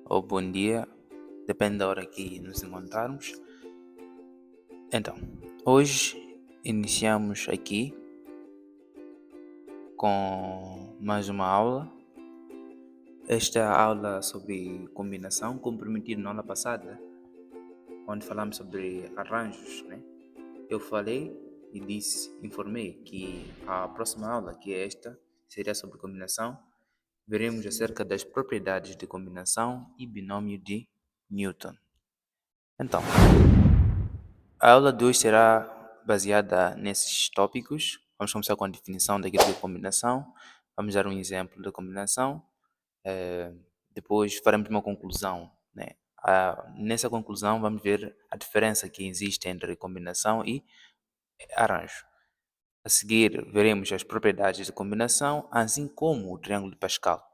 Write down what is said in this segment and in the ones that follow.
ou bom dia, depende da hora que nos encontrarmos. Então, hoje iniciamos aqui com mais uma aula. Esta aula sobre combinação, como prometido na aula passada, onde falamos sobre arranjos, né? Eu falei e informei que a próxima aula, que é esta, seria sobre combinação. Veremos acerca das propriedades de combinação e binômio de Newton. Então, a aula de hoje será baseada nesses tópicos. Vamos começar com a definição daquilo que é combinação. Vamos dar um exemplo da combinação. Depois faremos uma conclusão, né? Nessa conclusão vamos ver a diferença que existe entre combinação e arranjo. A seguir veremos as propriedades de combinação, assim como o triângulo de Pascal.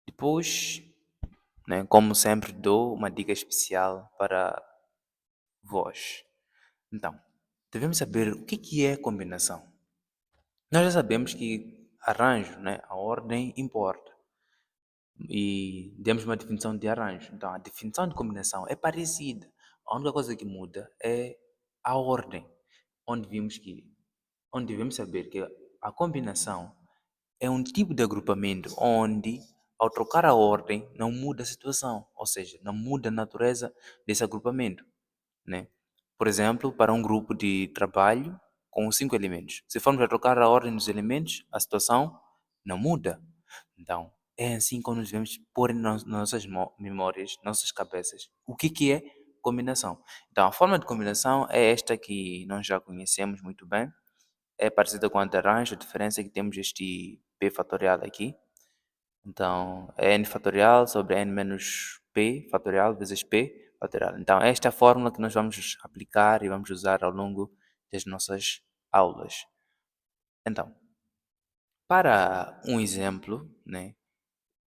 Depois, né, como sempre, dou uma dica especial para vós. Então, devemos saber o que é combinação. Nós já sabemos que arranjo, né, a ordem importa. E demos uma definição de arranjo. Então, a definição de combinação é parecida. A única coisa que muda é a ordem. Onde devemos saber que a combinação é um tipo de agrupamento onde, ao trocar a ordem, não muda a situação. Ou seja, não muda a natureza desse agrupamento, né? Por exemplo, para um grupo de trabalho com 5 elementos. Se formos a trocar a ordem dos elementos, a situação não muda. Então, é assim que nós devemos pôr nas nossas memórias, nossas cabeças, o que é combinação. Então, a forma de combinação é esta que nós já conhecemos muito bem. É parecida com a de arranjo, a diferença é que temos este p fatorial aqui. Então, é n fatorial sobre n menos p fatorial vezes p fatorial. Então, esta é a fórmula que nós vamos aplicar e vamos usar ao longo das nossas aulas. Então, para um exemplo, né,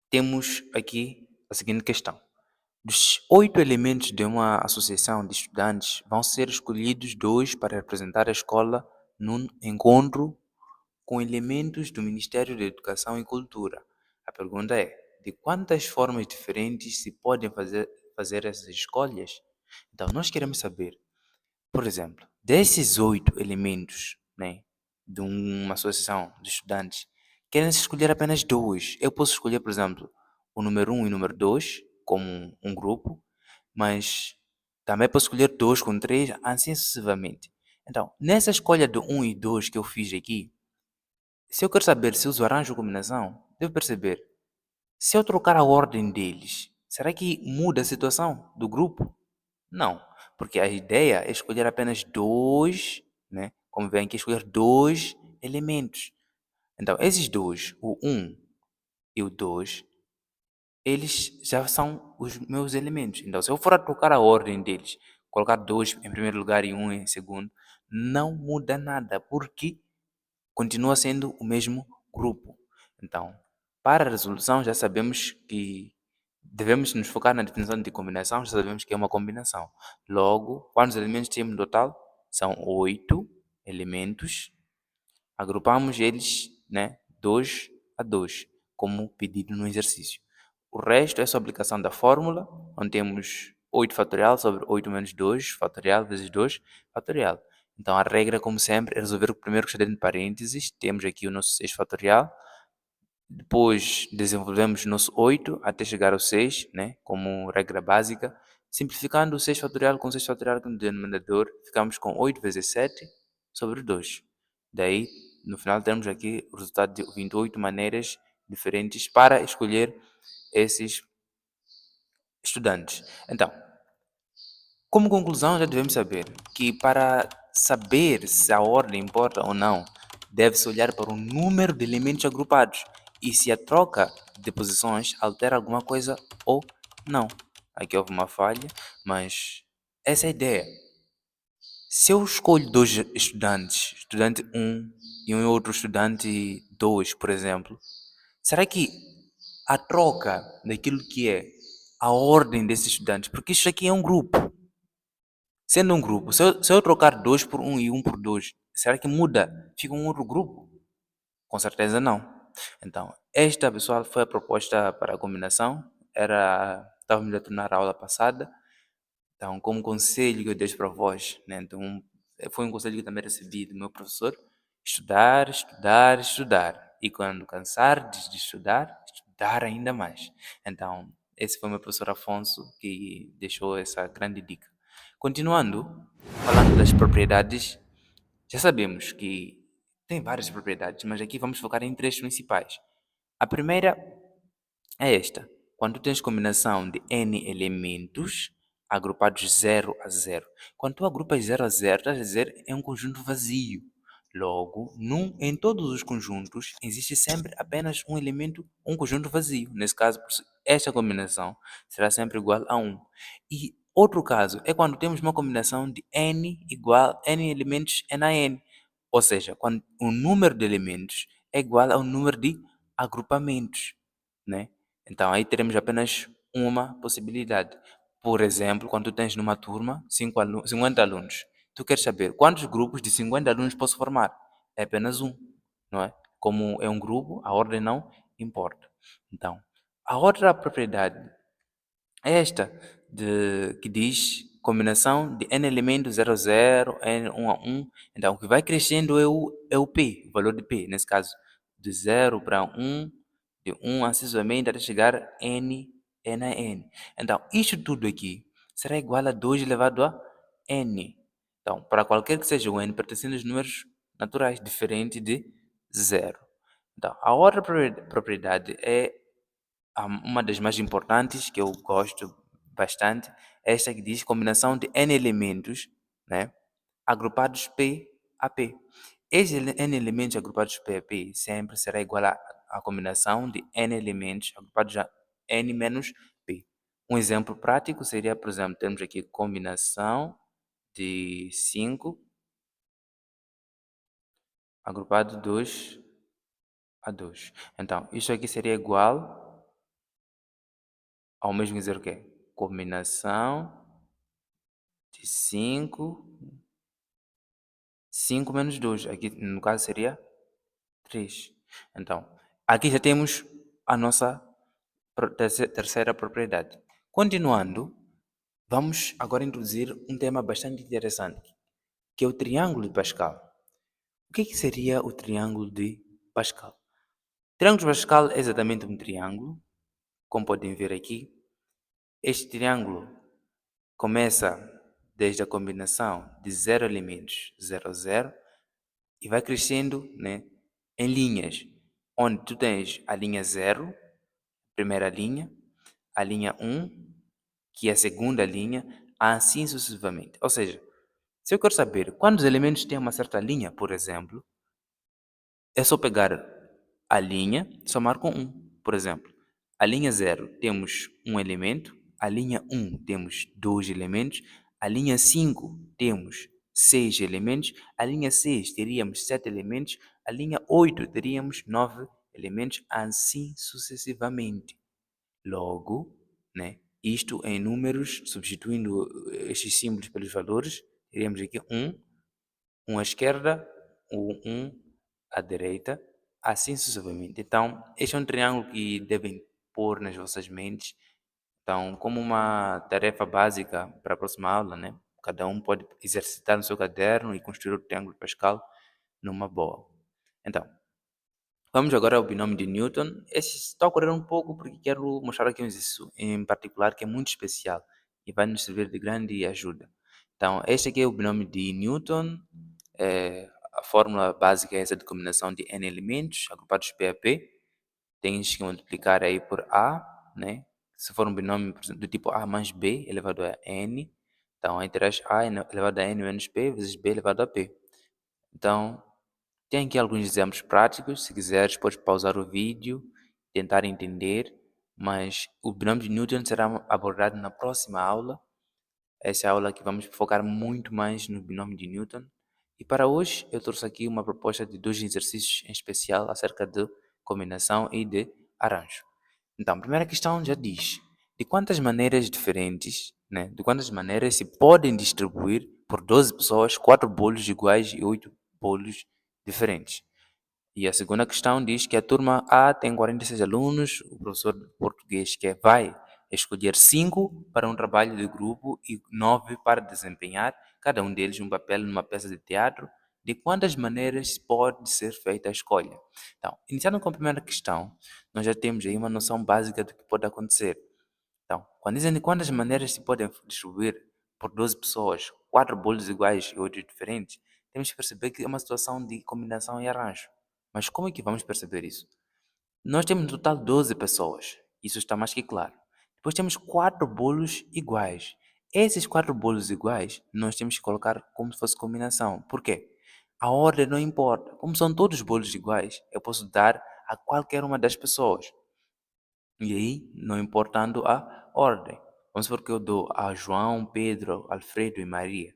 temos aqui a seguinte questão. Dos 8 elementos de uma associação de estudantes, vão ser escolhidos 2 para representar a escola num encontro com elementos do Ministério da Educação e Cultura. A pergunta é: de quantas formas diferentes se podem fazer essas escolhas? Então, nós queremos saber, por exemplo, desses 8 elementos, né, de uma associação de estudantes, querem-se escolher apenas 2. Eu posso escolher, por exemplo, o número 1 e o número 2 como um grupo, mas também posso escolher 2 com 3, assim sucessivamente. Então, nessa escolha de 1 e 2 que eu fiz aqui, se eu quero saber se uso arranjo ou combinação, devo perceber. Se eu trocar a ordem deles, será que muda a situação do grupo? Não, porque a ideia é escolher apenas 2, né? Como vem aqui, escolher 2 elementos. Então, esses 2, o 1 e o 2, eles já são os meus elementos. Então, se eu for a trocar a ordem deles, colocar 2 em primeiro lugar e 1 em segundo, não muda nada, porque continua sendo o mesmo grupo. Então, para a resolução, já sabemos que devemos nos focar na definição de combinação, já sabemos que é uma combinação. Logo, quantos elementos temos no total? São 8 elementos. Agrupamos eles, né, 2 a 2, como pedido no exercício. O resto é só aplicação da fórmula, onde temos 8 fatorial sobre 8 menos 2 fatorial vezes 2 fatorial. Então a regra, como sempre, é resolver o primeiro que está dentro de parênteses. Temos aqui o nosso 6 fatorial. Depois desenvolvemos o nosso 8 até chegar ao 6, né, como regra básica. Simplificando o 6 fatorial com 6 fatorial no denominador, ficamos com 8 vezes 7 sobre 2. Daí, no final, temos aqui o resultado de 28 maneiras diferentes para escolher esses estudantes. Então, como conclusão, já devemos saber que para saber se a ordem importa ou não, deve-se olhar para o número de elementos agrupados e se a troca de posições altera alguma coisa ou não. Aqui houve uma falha, mas essa é a ideia. Se eu escolho 2 estudantes, estudante 1 e um outro estudante 2, por exemplo, será que a troca daquilo que é a ordem desses estudantes, porque isso aqui é um grupo, sendo um grupo, se eu trocar 2 por 1 e 1 por 2, será que muda? Fica um outro grupo? Com certeza não. Então, esta, pessoal, foi a proposta para a combinação. Era estávamos a tornar a aula passada. Então, como conselho que eu deixo para vós, né? Então, foi um conselho que eu também recebi do meu professor: estudar, estudar, estudar. E quando cansar de estudar, estudar ainda mais. Então, esse foi o meu professor Afonso que deixou essa grande dica. Continuando, falando das propriedades, já sabemos que tem várias propriedades, mas aqui vamos focar em três principais. A primeira é esta: quando tu tens combinação de n elementos agrupados 0 a 0. Quando tu agrupas 0 a 0, estás a dizer é um conjunto vazio. Logo, em todos os conjuntos existe sempre apenas um elemento, um conjunto vazio. Nesse caso, esta combinação será sempre igual a 1. E outro caso é quando temos uma combinação de n igual n elementos n a n. Ou seja, quando o número de elementos é igual ao número de agrupamentos, né? Então aí teremos apenas uma possibilidade. Por exemplo, quando tu tens numa turma 50 alunos, tu queres saber quantos grupos de 50 alunos posso formar? É apenas um, não é? Como é um grupo, a ordem não importa. Então, a outra propriedade é esta, que diz combinação de n elementos 0 a 0, n 1 a 1. Então, o que vai crescendo é o p, o valor de p, nesse caso, de 0 para 1, de 1 sucessivamente até chegar n a n. Então, isto tudo aqui será igual a 2 elevado a n. Então, para qualquer que seja o n, pertencendo aos números naturais, diferente de 0. Então, a outra propriedade é uma das mais importantes, que eu gosto bastante, é esta que diz combinação de n elementos, né, agrupados P a P. Esses n elementos agrupados P a P sempre será igual à combinação de n elementos agrupados a n menos P. Um exemplo prático seria, por exemplo, temos aqui combinação de 5 agrupado 2 a 2. Então, isso aqui seria igual ao mesmo dizer o quê? Combinação de 5 menos 2. Aqui, no caso, seria 3. Então, aqui já temos a nossa terceira propriedade. Continuando, vamos agora introduzir um tema bastante interessante, que é o triângulo de Pascal. O que seria o triângulo de Pascal? O triângulo de Pascal é exatamente um triângulo, como podem ver aqui. Este triângulo começa desde a combinação de 0 elementos 0 a 0 e vai crescendo, né, em linhas, onde tu tens a linha 0, primeira linha, a linha 1, que é a segunda linha, assim sucessivamente. Ou seja, se eu quero saber quantos elementos tem uma certa linha, por exemplo, é só pegar a linha e somar com 1. Por exemplo, a linha 0 temos um elemento, a linha 1 temos 2 elementos, a linha 5 temos 6 elementos, a linha 6 teríamos 7 elementos, a linha 8 teríamos 9 elementos, assim sucessivamente. Logo, né, isto em números, substituindo estes símbolos pelos valores, teríamos aqui 1 à esquerda, o 1 à direita, assim sucessivamente. Então, este é um triângulo que devem pôr nas vossas mentes. Então, como uma tarefa básica para a próxima aula, né? Cada um pode exercitar no seu caderno e construir o triângulo de Pascal numa boa. Então, vamos agora ao binômio de Newton. Esse está a ocorrer um pouco porque quero mostrar aqui um exercício em particular que é muito especial e vai nos servir de grande ajuda. Então, este aqui é o binômio de Newton. A fórmula básica é essa de combinação de n elementos agrupados P a P. Tens que multiplicar aí por A, né? Se for um binômio por exemplo, do tipo A mais B elevado a N, então aí terás A elevado a N menos P vezes B elevado a P. Então, tem aqui alguns exemplos práticos. Se quiseres, podes pausar o vídeo, tentar entender, mas o binômio de Newton será abordado na próxima aula. Essa é a aula que vamos focar muito mais no binômio de Newton. E para hoje eu trouxe aqui uma proposta de 2 exercícios em especial acerca de combinação e de arranjo. Então, a primeira questão já diz: de quantas maneiras diferentes, né, de quantas maneiras se podem distribuir por 12 pessoas 4 bolos iguais e 8 bolos diferentes? E a segunda questão diz que a turma A tem 46 alunos, o professor de português que vai escolher 5 para um trabalho de grupo e 9 para desempenhar, cada um deles um papel numa peça de teatro. De quantas maneiras pode ser feita a escolha? Então, iniciando com a primeira questão, nós já temos aí uma noção básica do que pode acontecer. Então, quando dizem de quantas maneiras se podem distribuir por 12 pessoas, 4 bolos iguais e 8 diferentes, temos que perceber que é uma situação de combinação e arranjo. Mas como é que vamos perceber isso? Nós temos no total 12 pessoas, isso está mais que claro. Depois temos 4 bolos iguais. Esses 4 bolos iguais, nós temos que colocar como se fosse combinação. Por quê? A ordem não importa. Como são todos bolos iguais, eu posso dar a qualquer uma das pessoas. E aí, não importando a ordem. Vamos supor que eu dou a João, Pedro, Alfredo e Maria.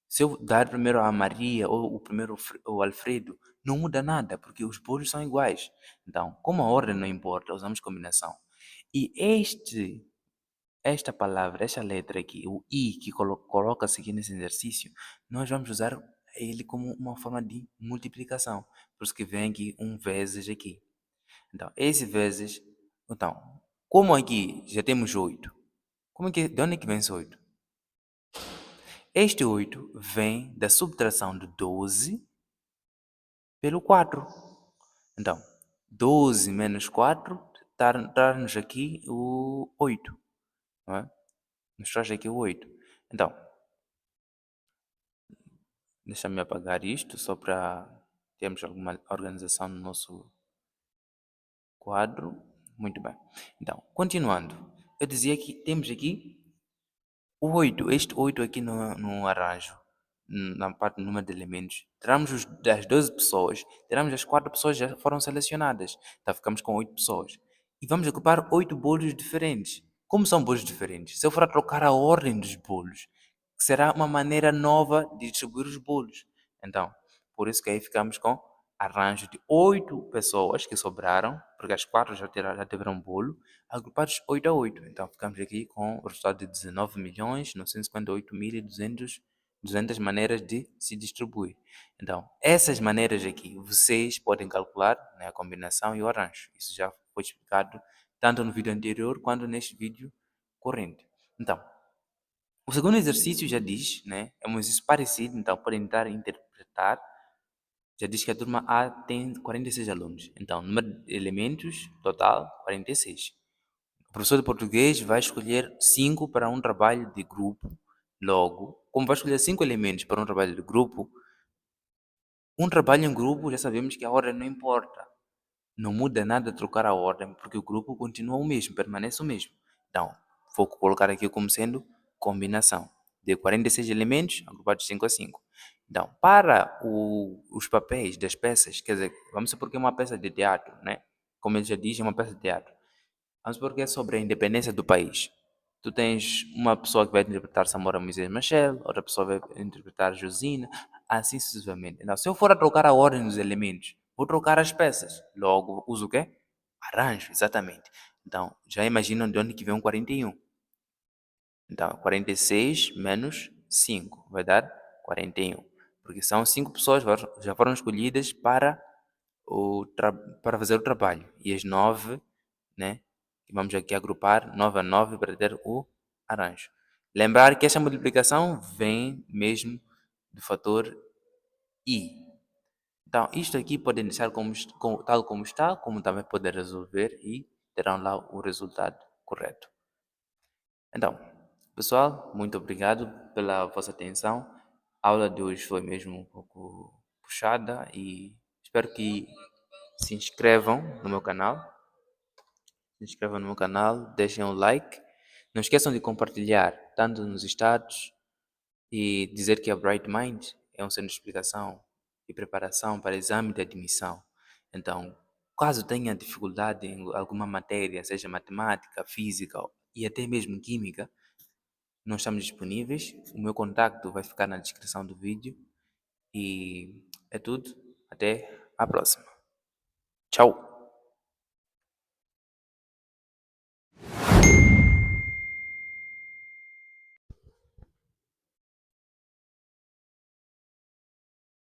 Se eu dar primeiro a Maria ou o primeiro o Alfredo, não muda nada, porque os bolos são iguais. Então, como a ordem não importa, usamos combinação. E esta palavra, esta letra aqui, o I que coloca-se aqui nesse exercício, nós vamos usar ele como uma forma de multiplicação. Por isso que vem aqui um vezes aqui. Então, esse vezes. Então, como aqui já temos 8, de onde é que vem esse 8? Este 8 vem da subtração de 12 pelo 4. Então, 12 menos 4 traz-nos aqui o 8. Não é? Nos traz aqui o 8. Então, deixa-me apagar isto só para termos alguma organização no nosso quadro. Muito bem. Então, continuando. Eu dizia que temos aqui o 8, este 8 aqui no arranjo, na parte do número de elementos, tiramos das 12 pessoas, tiramos as 4 pessoas que já foram selecionadas, então ficamos com 8 pessoas. E vamos ocupar 8 bolos diferentes. Como são bolos diferentes? Se eu for a trocar a ordem dos bolos, será uma maneira nova de distribuir os bolos. Então, por isso que aí ficamos com arranjo de 8 pessoas que sobraram, porque as 4 já tiveram bolo, agrupados 8 a 8. Então ficamos aqui com o resultado de 19.958.200 maneiras de se distribuir. Então, essas maneiras aqui, vocês podem calcular, né, a combinação e o arranjo. Isso já foi explicado tanto no vídeo anterior quanto neste vídeo corrente. Então, o segundo exercício já diz, né, é um exercício parecido, então podem tentar interpretar. Já diz que a turma A tem 46 alunos. Então, número de elementos total 46. O professor de português vai escolher 5 para um trabalho de grupo. Logo, como vai escolher 5 elementos para um trabalho de grupo, um trabalho em grupo já sabemos que a ordem não importa. Não muda nada trocar a ordem, porque o grupo continua o mesmo, permanece o mesmo. Então, vou colocar aqui como sendo combinação de 46 elementos agrupados 5 a 5. Então, para os papéis das peças, quer dizer, vamos supor que é uma peça de teatro, né? Como ele já diz, é uma peça de teatro. Vamos supor que é sobre a independência do país. Tu tens uma pessoa que vai interpretar Samora Moisés Machel, outra pessoa vai interpretar Josina, assim sucessivamente. Então, se eu for a trocar a ordem dos elementos, vou trocar as peças. Logo, uso o quê? Arranjo, exatamente. Então, já imaginam de onde que vem um 41. Então, 46 menos 5 vai dar 41. Porque são 5 pessoas já foram escolhidas para fazer o trabalho. E as 9, né? Vamos aqui agrupar 9 a 9 para ter o arranjo. Lembrar que esta multiplicação vem mesmo do fator i. Então, isto aqui podem deixar tal como está, como também podem resolver e terão lá o resultado correto. Então, pessoal, muito obrigado pela vossa atenção. A aula de hoje foi mesmo um pouco puxada e espero que se inscrevam no meu canal. Se inscrevam no meu canal, deixem um like. Não esqueçam de compartilhar, tanto nos status e dizer que a Bright Mind é um centro de explicação e preparação para exame de admissão. Então, caso tenha dificuldade em alguma matéria, seja matemática, física e até mesmo química, nós estamos disponíveis. O meu contacto vai ficar na descrição do vídeo. E é tudo. Até a próxima. Tchau!